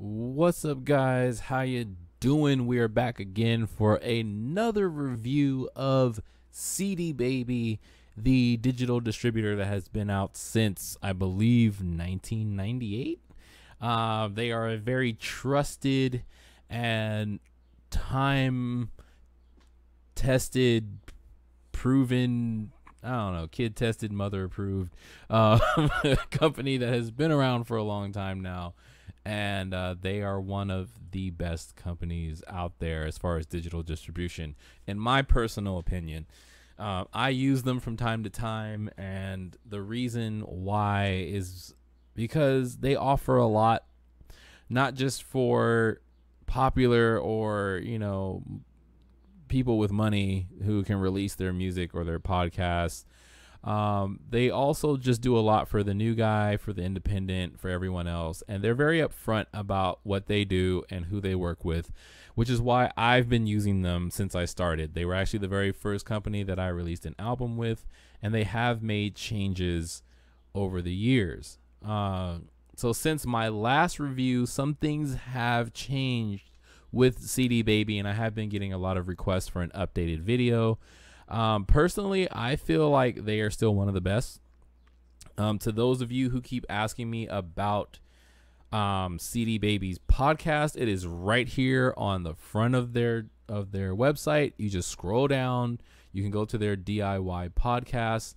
What's up, guys? How you doing? We are back again for another review of CDBaby, the digital distributor that has been out since, I believe, 1998. They are a very trusted and time-tested, proven, I don't know, kid tested, mother approved company that has been around for a long time now. And they are one of the best companies out there as far as digital distribution, in my personal opinion. I use them from time to time, and the reason why is because they offer a lot, not just for popular or, people with money who can release their music or their podcasts. They also just do a lot for the new guy, for the independent, for everyone else. And they're very upfront about what they do and who they work with, which is why I've been using them since I started. They were actually the very first company that I released an album with, and they have made changes over the years. So since my last review, some things have changed with CDBaby, and I have been getting a lot of requests for an updated video. Personally, I feel like they are still one of the best. To those of you who keep asking me about CDBaby's podcast, it is right here on the front of their website. You just scroll down, you can go to their DIY podcast.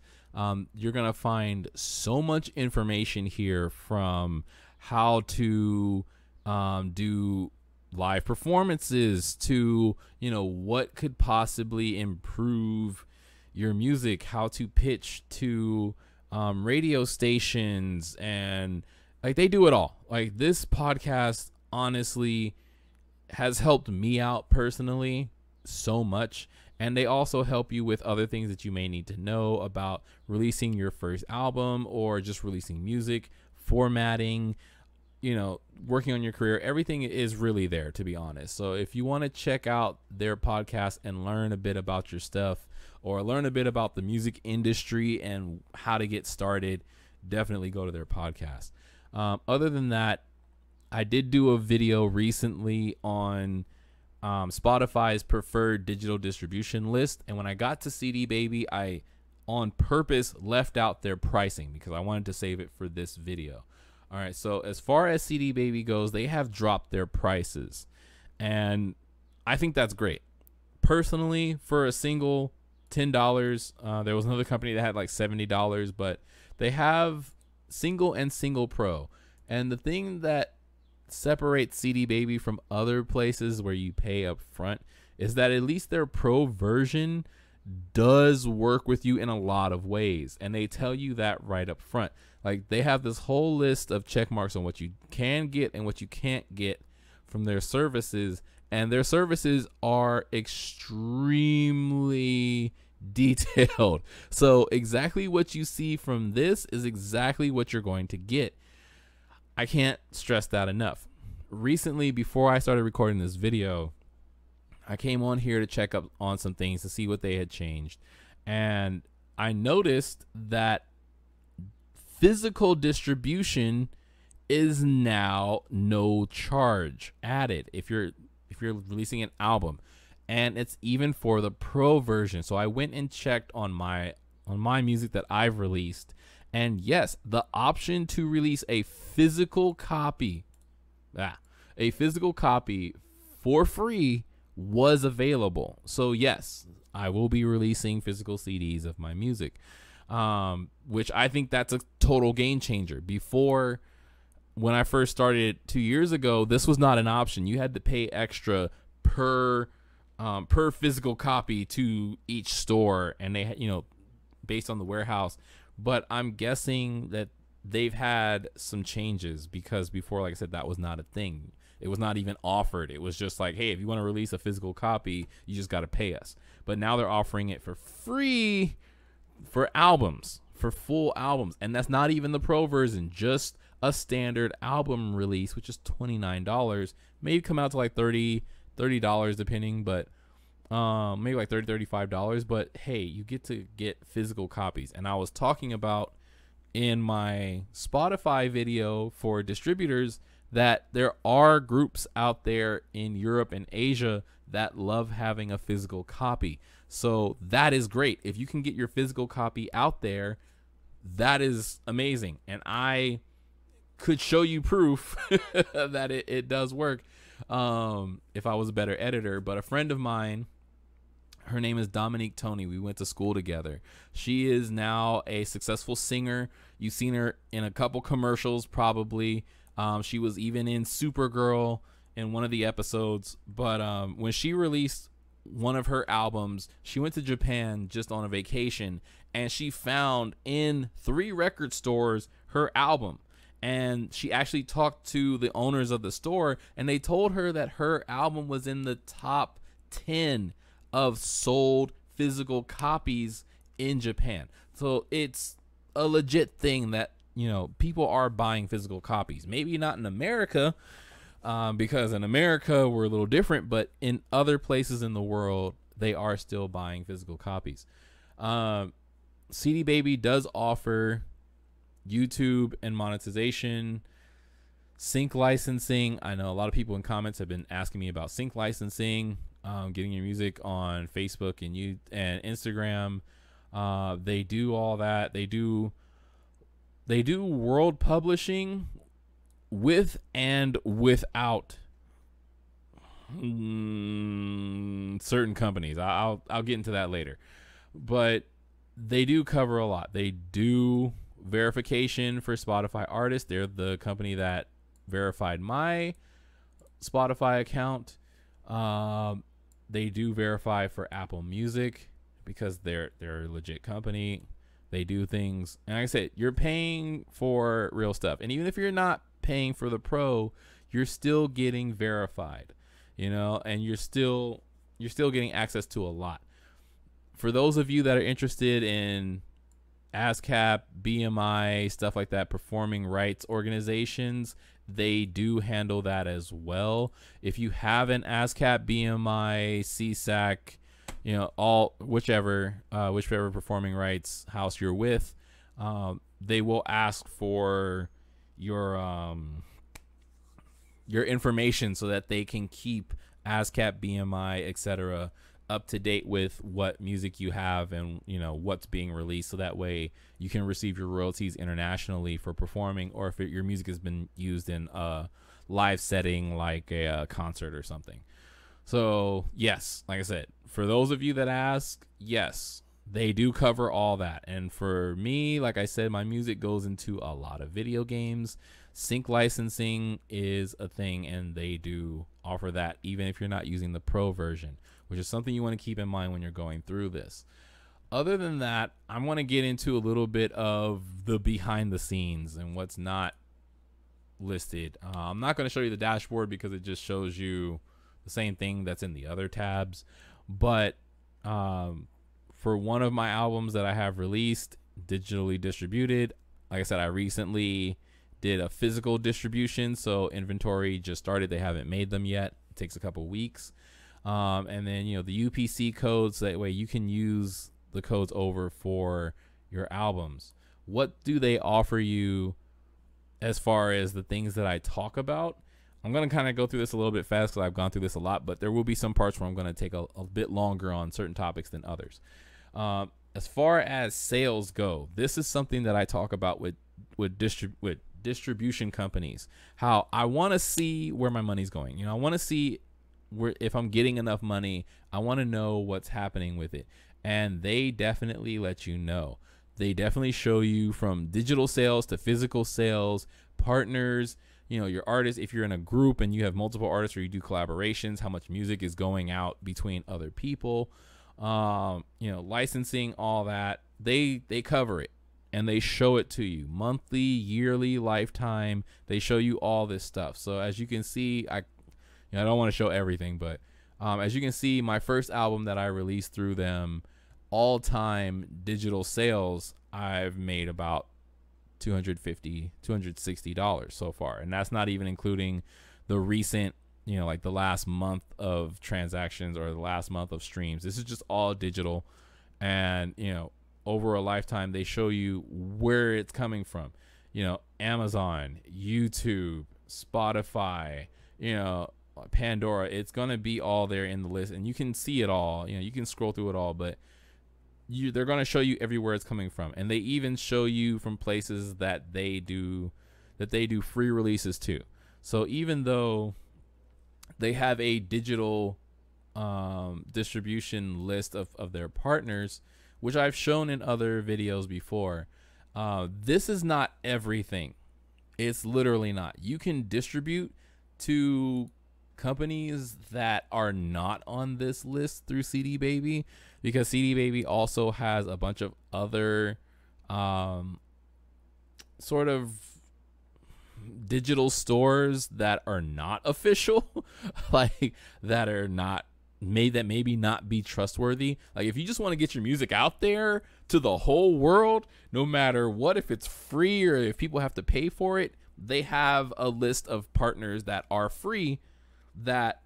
You're gonna find so much information here, from how to do live performances to what could possibly improve your music, how to pitch to radio stations, and like they do it all. Like, this podcast honestly has helped me out personally so much, and they also help you with other things that you may need to know about releasing your first album or just releasing music, formatting, working on your career. Everything is really there, to be honest. So if you want to check out their podcast and learn a bit about your stuff, or learn a bit about the music industry and how to get started, definitely go to their podcast. Other than that, I did do a video recently on Spotify's preferred digital distribution list, and when I got to CDBaby, I on purpose left out their pricing because I wanted to save it for this video. All right, so as far as CDBaby goes, they have dropped their prices, and I think that's great. Personally, for a single $10, there was another company that had like $70, but they have single and single pro. And the thing that separates CDBaby from other places where you pay up front is that at least their pro version does work with you in a lot of ways, and they tell you that right up front. Like, they have this whole list of check marks on what you can get and what you can't get from their services, and their services are extremely detailed. So exactly what you see from this is exactly what you're going to get. I can't stress that enough. Recently, before I started recording this video, I came on here to check up on some things to see what they had changed, and I noticed that physical distribution is now no charge added if you're releasing an album, and it's even for the pro version. So I went and checked on my music that I've released, and yes, the option to release a physical copy for free was available. So yes, I will be releasing physical CDs of my music, which I think that's a total game changer. Before, when I first started 2 years ago, this was not an option. You had to pay extra per physical copy to each store, and they based on the warehouse. But I'm guessing that they've had some changes, because before, like I said, that was not a thing. It was not even offered. It was just like, hey, if you want to release a physical copy, you just got to pay us. But now they're offering it for free for albums, for full albums. And that's not even the pro version, just a standard album release, which is $29. Maybe come out to like $30 depending, but maybe like $35. But hey, you get to get physical copies. And I was talking about in my Spotify video for distributors that there are groups out there in Europe and Asia that love having a physical copy. So that is great. If you can get your physical copy out there, that is amazing. And I could show you proof that it does work if I was a better editor. But a friend of mine, her name is Dominique Tony. We went to school together. She is now a successful singer. You've seen her in a couple commercials probably. She was even in Supergirl in one of the episodes. But when she released one of her albums, she went to Japan just on a vacation, and she found in 3 record stores her album. And she actually talked to the owners of the store, and they told her that her album was in the top 10 of sold physical copies in Japan. So it's a legit thing that, you know, people are buying physical copies. Maybe not in America, because in America we're a little different, but in other places in the world they are still buying physical copies. CDBaby does offer YouTube and monetization, sync licensing. I know a lot of people in comments have been asking me about sync licensing, getting your music on Facebook and Instagram. They do all that. They do world publishing with and without certain companies. I'll get into that later, but they do cover a lot. They do verification for Spotify artists. They're the company that verified my Spotify account. They do verify for Apple Music because they're a legit company. They do things, and like I said, you're paying for real stuff. And even if you're not paying for the pro, you're still getting verified, you know, and you're still getting access to a lot. For those of you that are interested in ASCAP, BMI, stuff like that, performing rights organizations, they do handle that as well. If you have an ASCAP, BMI, CSAC, you know, all whichever performing rights house you're with, they will ask for your information so that they can keep ASCAP, BMI, etc. up to date with what music you have and, you know, what's being released, so that way you can receive your royalties internationally for performing, or if your music has been used in a live setting like a concert or something. So yes, like I said, for those of you that ask, yes, they do cover all that. And for me, like I said, my music goes into a lot of video games. Sync licensing is a thing, and they do offer that even if you're not using the pro version, which is something you want to keep in mind when you're going through this. Other than that, I want to get into a little bit of the behind the scenes and what's not listed. I'm not going to show you the dashboard because it just shows you the same thing that's in the other tabs. But for one of my albums that I have released, digitally distributed, like I said, I recently did a physical distribution, so inventory just started. They haven't made them yet. It takes a couple weeks. And then, you know, the UPC codes, that way you can use the codes over for your albums. What do they offer you as far as the things that I talk about? I'm going to kind of go through this a little bit fast because I've gone through this a lot, but there will be some parts where I'm going to take a bit longer on certain topics than others. As far as sales go, this is something that I talk about with distribution companies, how I want to see where my money's going. You know, I want to see if I'm getting enough money. I want to know what's happening with it, and they definitely let you know. They definitely show you from digital sales to physical sales, partners, you know, your artists. If you're in a group and you have multiple artists or you do collaborations, how much music is going out between other people, you know, licensing, all that. They cover it, and they show it to you monthly, yearly, lifetime. They show you all this stuff. So as you can see, I don't want to show everything, but as you can see, my first album that I released through them, all-time digital sales, I've made about $250, $260 so far. And that's not even including the recent, you know, like the last month of transactions or the last month of streams. This is just all digital. And, you know, over a lifetime, they show you where it's coming from. You know, Amazon, YouTube, Spotify, Pandora. It's gonna be all there in the list, and you can see it all. You can scroll through it all, but they're gonna show you everywhere it's coming from, and they even show you from places that they do free releases too. So even though they have a digital distribution list of their partners, which I've shown in other videos before, this is not everything. It's literally not. You can distribute to companies that are not on this list through CDBaby, because CDBaby also has a bunch of other sort of digital stores that are not official, like that are not made, that maybe not be trustworthy. Like if you just want to get your music out there to the whole world, no matter what, if it's free or if people have to pay for it, they have a list of partners that are free that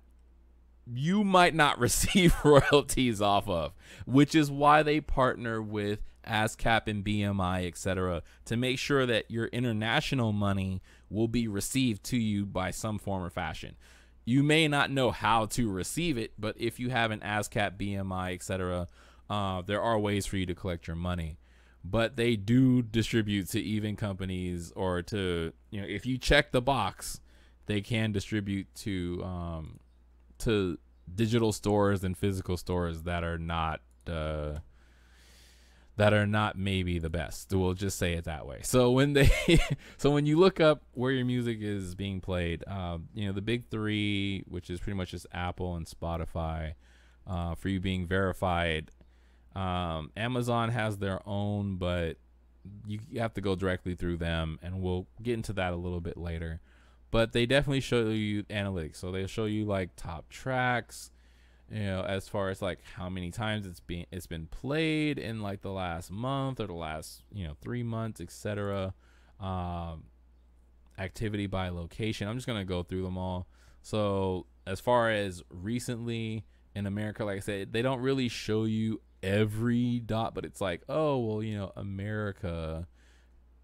you might not receive royalties off of, which is why they partner with ASCAP and BMI, etc., to make sure that your international money will be received to you by some form or fashion. You may not know how to receive it, but if you have an ASCAP, BMI, etc., there are ways for you to collect your money. But they do distribute to even companies, or to, if you check the box, they can distribute to digital stores and physical stores that are not maybe the best. We'll just say it that way. So when you look up where your music is being played, the big three, which is pretty much just Apple and Spotify, for you being verified. Amazon has their own, but you have to go directly through them, and we'll get into that a little bit later. But they definitely show you analytics. So they'll show you like top tracks, as far as like how many times it's been played in like the last month or the last 3 months, etc. Activity by location. I'm just gonna go through them all. So as far as recently in America, like I said, they don't really show you every dot, but it's like, oh well, America,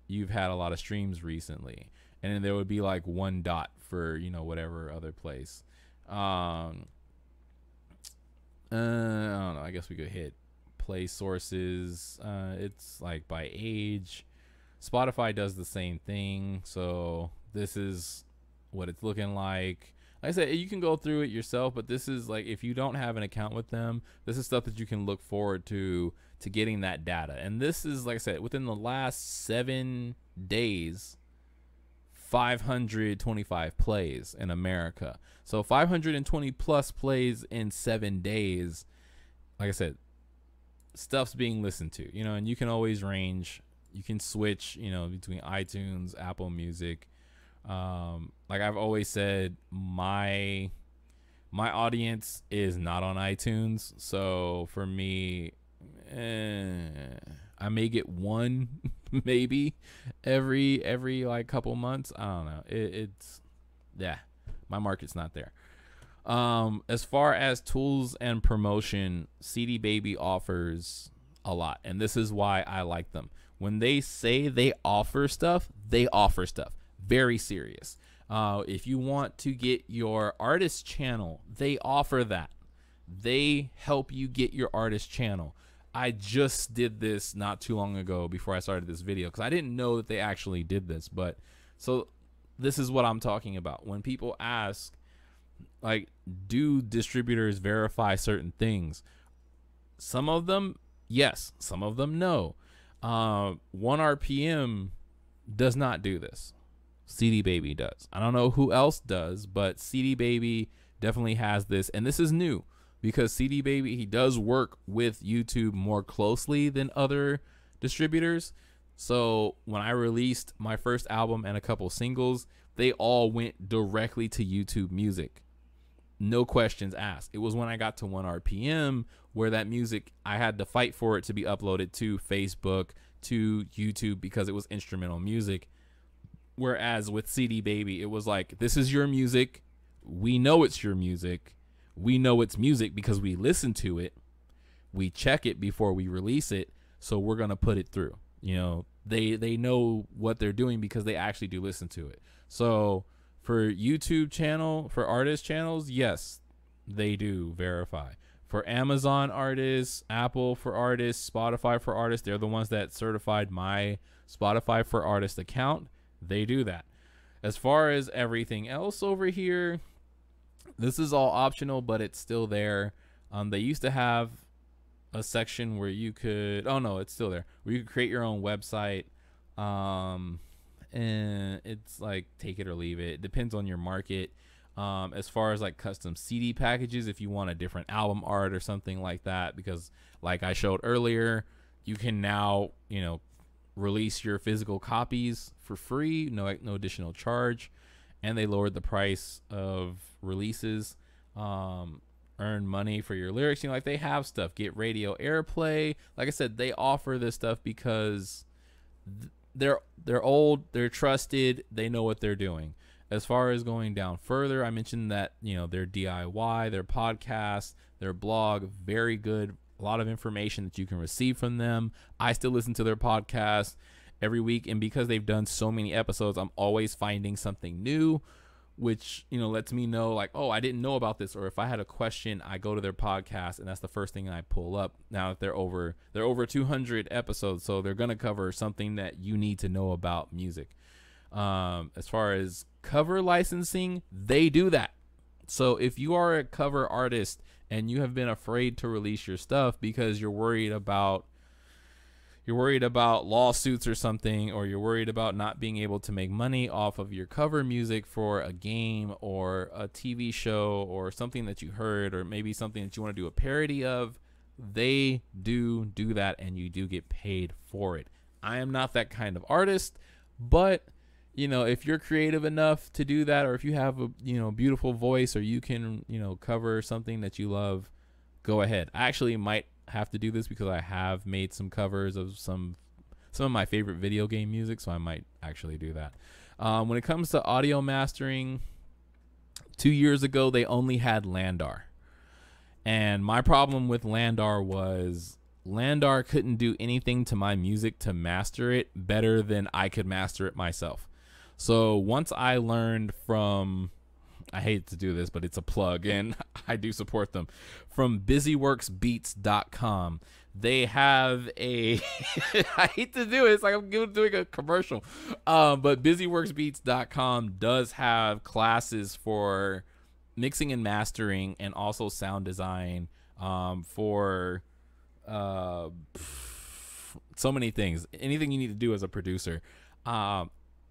you've had a lot of streams recently, and then there would be like one dot for whatever other place. I don't know, I guess we could hit play sources. It's like by age. Spotify does the same thing, so this is what it's looking like. Like I said, you can go through it yourself, but this is like, if you don't have an account with them, this is stuff that you can look forward to getting that data. And this is, like I said, within the last 7 days, 525 plays in America. So 520 plus plays in 7 days. Like I said, stuff's being listened to, and you can always range. You can switch, between iTunes, Apple Music. Like I've always said, my audience is not on iTunes, so for me, I may get one maybe every like couple months. I don't know. It's my market's not there. As far as tools and promotion, CDBaby offers a lot, and this is why I like them. When they say they offer stuff, they offer stuff. Very serious. If you want to get your artist channel, they offer that. They help you get your artist channel. I just did this not too long ago before I started this video, because I didn't know that they actually did this. But so this is what I'm talking about. When people ask, like, do distributors verify certain things? Some of them, yes. Some of them, no. 1RPM does not do this. CDBaby does. I don't know who else does, but CDBaby definitely has this, and this is new because CDBaby, he does work with YouTube more closely than other distributors. So when I released my first album and a couple singles, they all went directly to YouTube Music. No questions asked. It was when I got to 1RPM where that music, I had to fight for it to be uploaded to Facebook, to YouTube, because it was instrumental music. Whereas with CDBaby, it was like, this is your music. We know it's your music. We know it's music because we listen to it. We check it before we release it. So we're going to put it through. They know what they're doing because they actually do listen to it. So For YouTube channel, for artist channels, yes, they do verify. For Amazon artists, Apple for artists, Spotify for artists, they're the ones that certified my Spotify for artist account. They do that. As far as everything else over here, this is all optional, but it's still there. They used to have a section where you could, oh no, it's still there, where you could create your own website. And it's like take it or leave it. It depends on your market. As far as like custom CD packages, if you want a different album art or something like that, because like I showed earlier, you can now, you know, release your physical copies for free, no additional charge, and they lowered the price of releases. Earn money for your lyrics, you know, like they have stuff, get radio airplay. Like I said, they offer this stuff because they're old, they're trusted, they know what they're doing. As far as going down further, I mentioned that, you know, their DIY, their podcast, their blog, very good. A lot of information that you can receive from them. I still listen to their podcast every week, and because they've done so many episodes, I'm always finding something new, which, you know, lets me know like, oh, I didn't know about this. Or if I had a question, I go to their podcast and that's the first thing I pull up. Now that they're over 200 episodes, so they're going to cover something that you need to know about music. As far as cover licensing, they do that. So if you are a cover artist and you have been afraid to release your stuff because you're worried about lawsuits or something, or you're worried about not being able to make money off of your cover music for a game or a TV show or something that you heard, or maybe something that you want to do a parody of, they do that, and you do get paid for it. I am not that kind of artist, but you know, if you're creative enough to do that, or if you have a, you know, beautiful voice, or you can, you know, cover something that you love, go ahead. I actually might have to do this because I have made some covers of some of my favorite video game music, so I might actually do that. When it comes to audio mastering, 2 years ago they only had Landar, and my problem with Landar was Landar couldn't do anything to my music to master it better than I could master it myself. So once I learned from, I hate to do this, but it's a plug, and I do support them, from busyworksbeats.com. They have a, I hate to do it, it's like I'm doing a commercial, but busyworksbeats.com does have classes for mixing and mastering, and also sound design, for so many things, anything you need to do as a producer.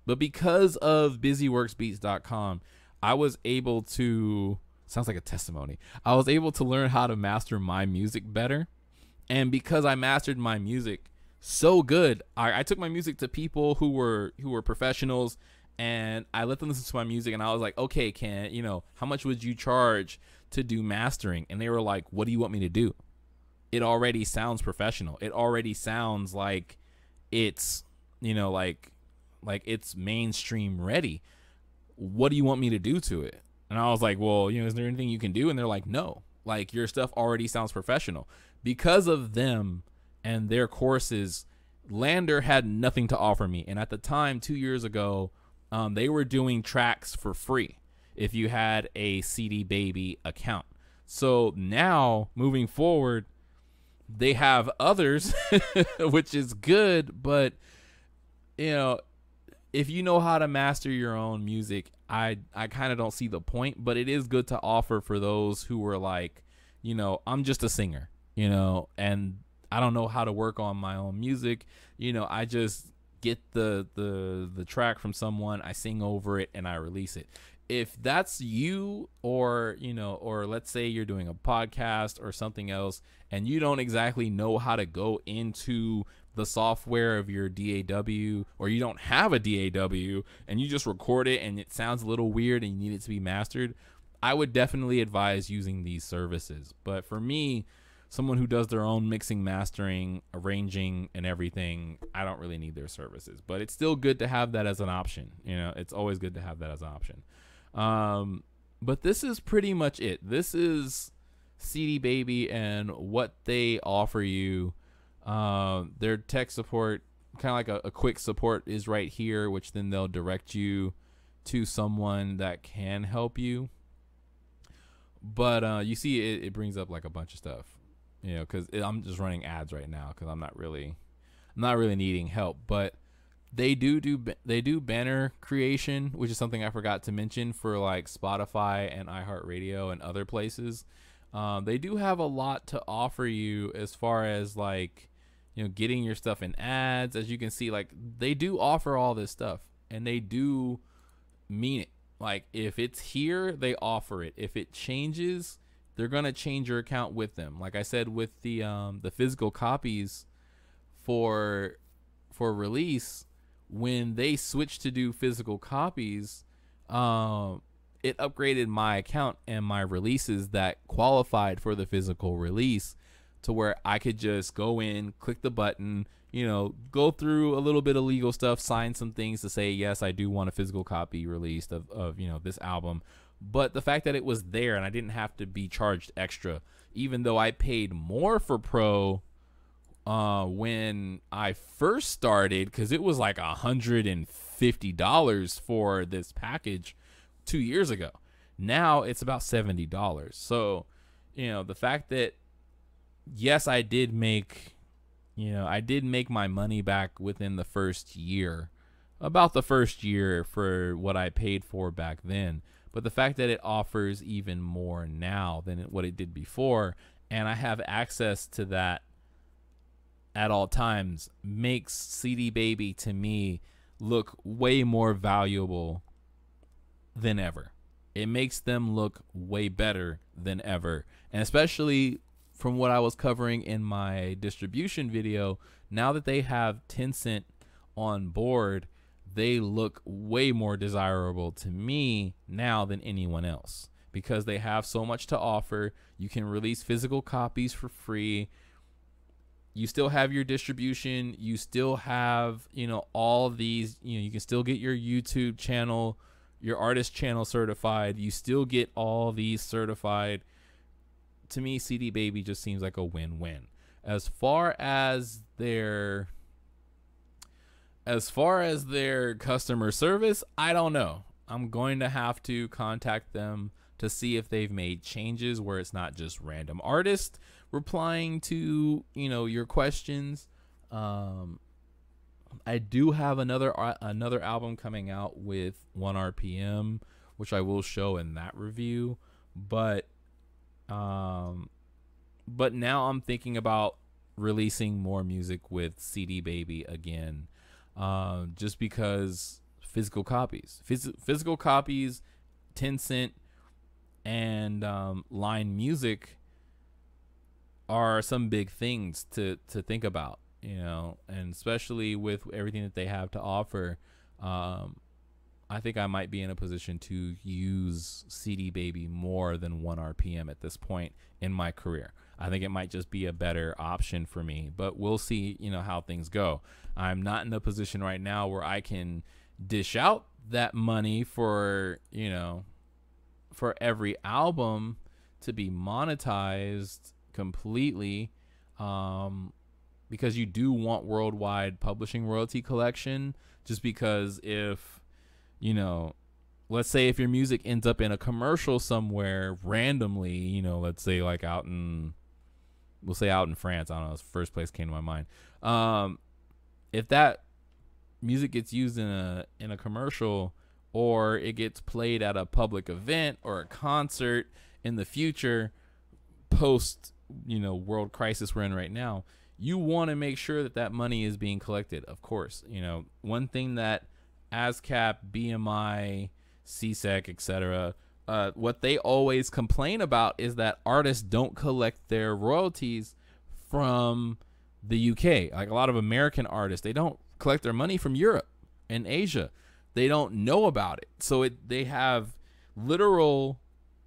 But because of busyworksbeats.com, I was able to, sounds like a testimony, I was able to learn how to master my music better. And because I mastered my music so good, I took my music to people who were professionals, and I let them listen to my music, and I was like, okay, Ken, you know, how much would you charge to do mastering? And they were like, what do you want me to do? It already sounds professional. It already sounds like it's, you know, like it's mainstream ready. What do you want me to do to it? And I was like, well, you know, is there anything you can do? And they're like, no, like your stuff already sounds professional. Because of them and their courses, Lander had nothing to offer me. And at the time, 2 years ago, they were doing tracks for free if you had a CDBaby account. So now, moving forward, they have others, which is good, but you know, if you know how to master your own music, I kind of don't see the point, but it is good to offer for those who were like, you know, I'm just a singer, you know, and I don't know how to work on my own music. You know, I just get the track from someone, I sing over it, and I release it. If that's you, or, you know, or let's say you're doing a podcast or something else, and you don't exactly know how to go into the software of your DAW, or you don't have a DAW and you just record it and it sounds a little weird and you need it to be mastered, I would definitely advise using these services. But for me, someone who does their own mixing, mastering, arranging, and everything, I don't really need their services. But it's still good to have that as an option. You know, it's always good to have that as an option. But this is pretty much it. This is CDBaby and what they offer you. Their tech support, kind of like a quick support, is right here, which then they'll direct you to someone that can help you. But you see, it brings up like a bunch of stuff, you know, because I'm just running ads right now because I'm not really needing help. But they do banner creation, which is something I forgot to mention for like Spotify and iHeartRadio and other places. They do have a lot to offer you as far as like, you know, getting your stuff in ads. As you can see, like they do offer all this stuff, and they do mean it. Like if it's here, they offer it. If it changes, they're gonna change your account with them. Like I said, with the physical copies for release, when they switched to do physical copies, it upgraded my account and my releases that qualified for the physical release to where I could just go in, click the button, you know, go through a little bit of legal stuff, sign some things to say, yes, I do want a physical copy released of you know, this album. But the fact that it was there and I didn't have to be charged extra, even though I paid more for Pro when I first started, because it was like $150 for this package 2 years ago. Now it's about $70. So, you know, the fact that, yes, I did make my money back within the first year, about the first year for what I paid for back then. But the fact that it offers even more now than what it did before, and I have access to that at all times, makes CDBaby to me look way more valuable than ever. It makes them look way better than ever. And especially from what I was covering in my distribution video, now that they have Tencent on board, they look way more desirable to me now than anyone else, because they have so much to offer. You can release physical copies for free. You still have your distribution. You still have, you know, all these, you know, you can still get your YouTube channel, your artist channel certified. You still get all these certified. To me, CDBaby just seems like a win-win. As far as their customer service, I don't know. I'm going to have to contact them to see if they've made changes where it's not just random artists replying to, you know, your questions. I do have another album coming out with 1RPM, which I will show in that review. But now I'm thinking about releasing more music with CDBaby again, just because physical copies, Tencent and Line Music are some big things to think about, you know, and especially with everything that they have to offer. I think I might be in a position to use CDBaby more than 1RPM at this point in my career. I think it might just be a better option for me, but we'll see, you know, how things go. I'm not in a position right now where I can dish out that money for, you know, for every album to be monetized completely, because you do want worldwide publishing royalty collection. Just because if, you know, let's say if your music ends up in a commercial somewhere randomly, you know, let's say like we'll say out in France, I don't know, it's the first place came to my mind. If that music gets used in a commercial, or it gets played at a public event or a concert in the future, post, you know, world crisis we're in right now, you want to make sure that that money is being collected. Of course, you know, one thing that ASCAP, BMI, CSEC, etc., what they always complain about is that artists don't collect their royalties from the UK. Like a lot of American artists, they don't collect their money from Europe and Asia. They don't know about it. So they have literal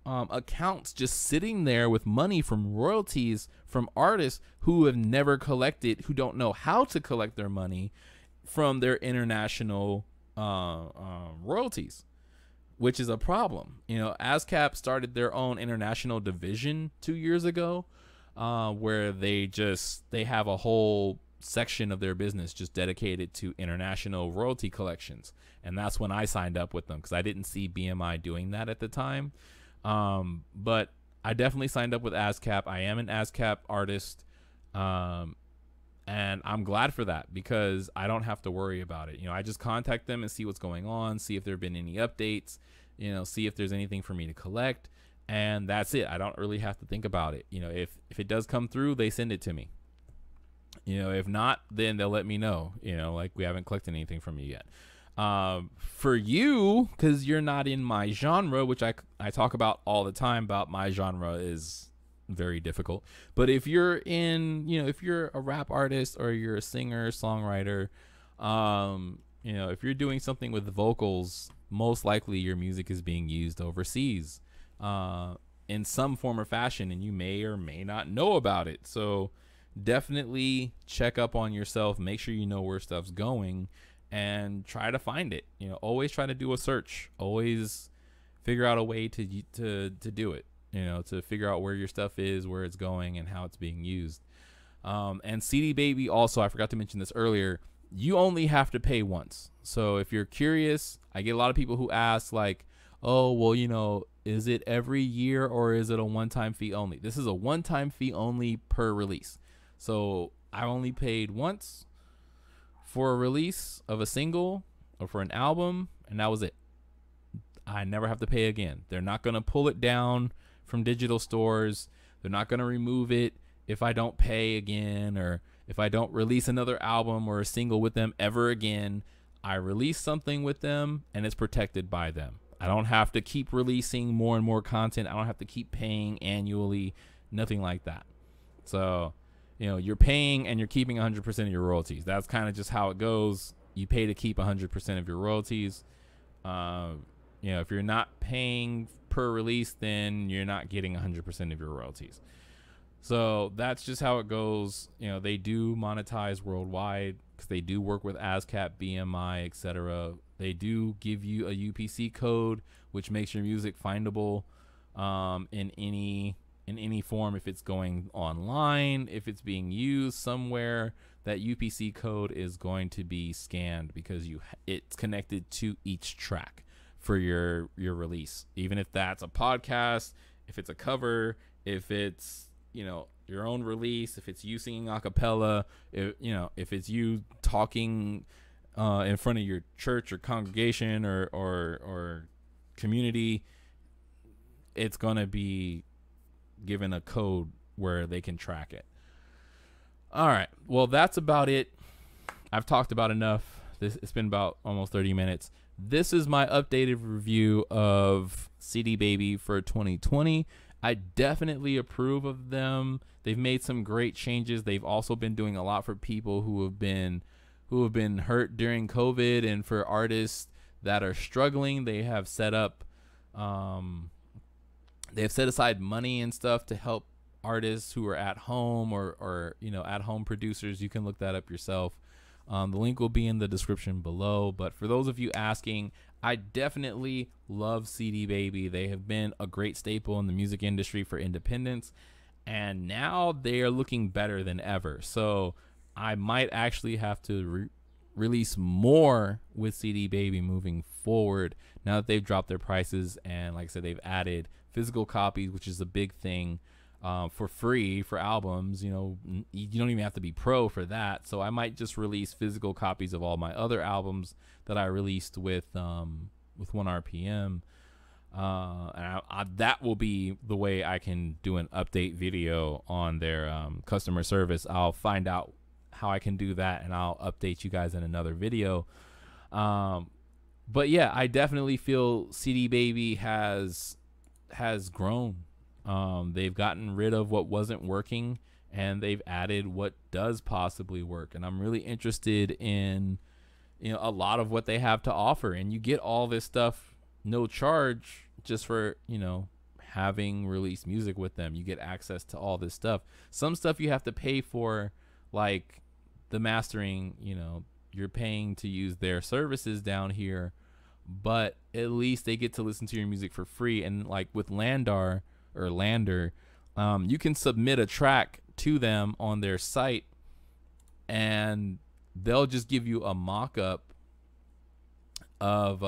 accounts just sitting there with money from royalties from artists who have never collected, who don't know how to collect their money from their international royalties, which is a problem. You know, ASCAP started their own international division 2 years ago, where they have a whole section of their business just dedicated to international royalty collections. And that's when I signed up with them, because I didn't see BMI doing that at the time. But I definitely signed up with ASCAP. I am an ASCAP artist. And I'm glad for that, because I don't have to worry about it. I just contact them and see what's going on, see if there have been any updates, see if there's anything for me to collect. And that's it. I don't really have to think about it. If it does come through, they send it to me. If not, then they'll let me know, like, we haven't collected anything from you yet. For you, because you're not in my genre, which I talk about all the time, about my genre is very difficult. But if you're in, if you're a rap artist, or you're a singer, songwriter, if you're doing something with vocals, most likely your music is being used overseas in some form or fashion, and you may or may not know about it. So definitely check up on yourself, make sure you know where stuff's going, and try to find it. Always try to do a search, always figure out a way to do it, to figure out where your stuff is, where it's going, and how it's being used. And CDBaby also, I forgot to mention this earlier, you only have to pay once. So if you're curious, I get a lot of people who ask, like, oh, well, is it every year, or is it a one-time fee only? This is a one-time fee only per release. So I only paid once for a release of a single or for an album, and that was it. I never have to pay again. They're not going to pull it down from digital stores. They're not going to remove it if I don't pay again, or if I don't release another album or a single with them ever again. I release something with them, and it's protected by them. I don't have to keep releasing more and more content. I don't have to keep paying annually, nothing like that. So, you're paying and you're keeping 100% of your royalties. That's kind of just how it goes. You pay to keep 100% of your royalties. If you're not paying per release, then you're not getting 100% of your royalties. So that's just how it goes. They do monetize worldwide, because they do work with ASCAP, BMI, etc. They do give you a UPC code, which makes your music findable in any form. If it's going online, if it's being used somewhere, that UPC code is going to be scanned, because it's connected to each track for your release. Even if that's a podcast, if it's a cover, if it's your own release, if it's you singing a cappella, if it's you talking in front of your church or congregation or community, it's gonna be given a code where they can track it. All right, well, that's about it. I've talked about enough. It's been about almost 30 minutes. This is my updated review of CDBaby for 2020. I definitely approve of them. They've made some great changes. They've also been doing a lot for people who have been hurt during COVID, and for artists that are struggling. They have set up they have set aside money and stuff to help artists who are at home, or at home producers. You can look that up yourself. The link will be in the description below. But for those of you asking, I definitely love CDBaby. They have been a great staple in the music industry for independents, and now they are looking better than ever. So I might actually have to release more with CDBaby moving forward, now that they've dropped their prices. And like I said, they've added physical copies, which is a big thing, for free for albums. You don't even have to be pro for that. So I might just release physical copies of all my other albums that I released with 1RPM. And that will be the way I can do an update video on their customer service. I'll find out how I can do that, and I'll update you guys in another video. But yeah, I definitely feel CDBaby has grown. They've gotten rid of what wasn't working, and they've added what does possibly work. And I'm really interested in a lot of what they have to offer. And you get all this stuff no charge just for having released music with them. You get access to all this stuff. Some stuff you have to pay for, like the mastering. You're paying to use their services down here, but at least they get to listen to your music for free. And like with Lander, you can submit a track to them on their site, and they'll just give you a mock-up of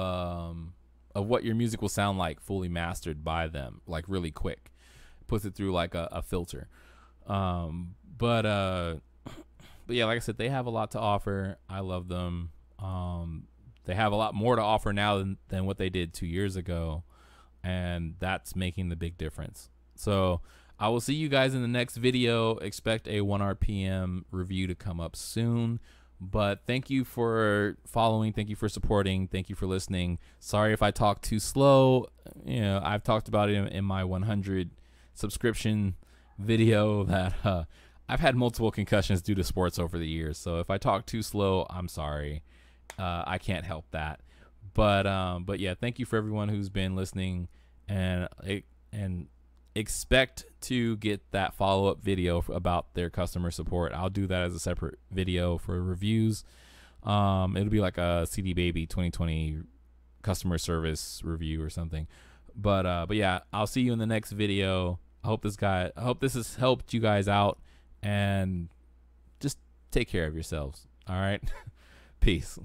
what your music will sound like fully mastered by them, like really quick. Puts it through like a filter. But yeah, like I said, they have a lot to offer. I love them. They have a lot more to offer now than what they did 2 years ago, and that's making the big difference. So I will see you guys in the next video. Expect a 1RPM review to come up soon. But thank you for following. Thank you for supporting. Thank you for listening. Sorry if I talk too slow. You know, I've talked about it in my 100 subscription video that I've had multiple concussions due to sports over the years. So if I talk too slow, I'm sorry. I can't help that. But yeah, thank you for everyone who's been listening, and expect to get that follow-up video about their customer support. I'll do that as a separate video for reviews. It'll be like a CDBaby 2020 customer service review or something. But yeah, I'll see you in the next video. I hope this has helped you guys out, and just take care of yourselves. All right. Peace.